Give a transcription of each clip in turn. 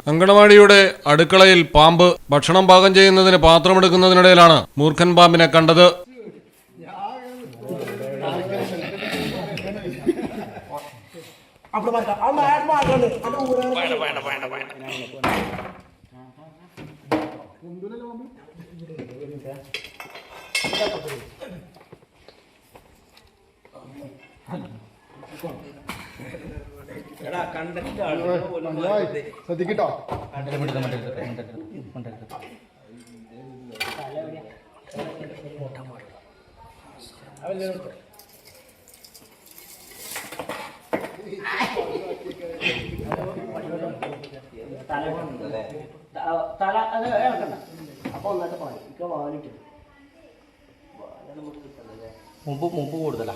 അങ്കണവാടിയുടെ അടുക്കളയിൽ പാമ്പ് ഭക്ഷണം പാകം ചെയ്യുന്നതിന് പാത്രമെടുക്കുന്നതിനിടയിലാണ് മൂർഖൻ പാമ്പിനെ കണ്ടത്. ശ്രദ്ധിക്കട്ടോ. മുമ്പ് കൂടുതലാ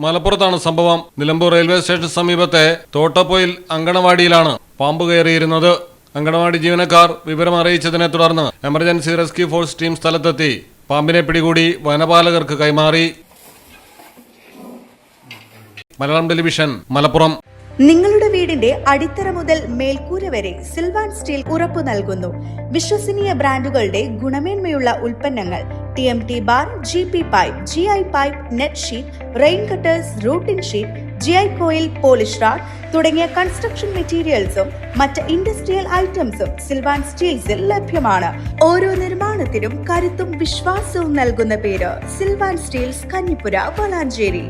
മലപ്പുറത്താണ് സംഭവം. നിലമ്പൂർ റെയിൽവേ സ്റ്റേഷൻ സമീപത്തെ തോട്ടപ്പൊയിൽ അങ്കണവാടിയിലാണ് പാമ്പ് കയറിയിരുന്നത്. അങ്കണവാടി ജീവനക്കാർ വിവരം അറിയിച്ചതിനെ തുടർന്ന് എമർജൻസി റെസ്ക്യൂ ഫോഴ്സ് ടീം സ്ഥലത്തെത്തി പാമ്പിനെ പിടികൂടി വനപാലകർക്ക് കൈമാറി. മലയാളം ടെലിവിഷൻ, മലപ്പുറം. നിങ്ങളുടെ വീടിന്റെ അടിത്തറ മുതൽ മേൽക്കൂര വരെ സിൽവാൻ സ്റ്റീൽ ഉറപ്പു നൽകുന്നു. വിശ്വസനീയ ബ്രാൻഡുകളുടെ ഗുണമേന്മയുള്ള ഉൽപ്പന്നങ്ങൾ TMT bar, GP pipe, GI pipe, net sheet, rain cutters, routine sheet, GI coil, polish RAD തുടങ്ങിയ കൺസ്ട്രക്ഷൻ മെറ്റീരിയൽസും മറ്റ് ഇൻഡസ്ട്രിയൽ ഐറ്റംസും സിൽവാൻ സ്റ്റീൽസിൽ ലഭ്യമാണ്. ഓരോ നിർമ്മാണത്തിനും കരുത്തും വിശ്വാസവും നൽകുന്ന പേര് സിൽവാൻ സ്റ്റീൽസ്, കഞ്ഞിപ്പുര, വളാഞ്ചേരി.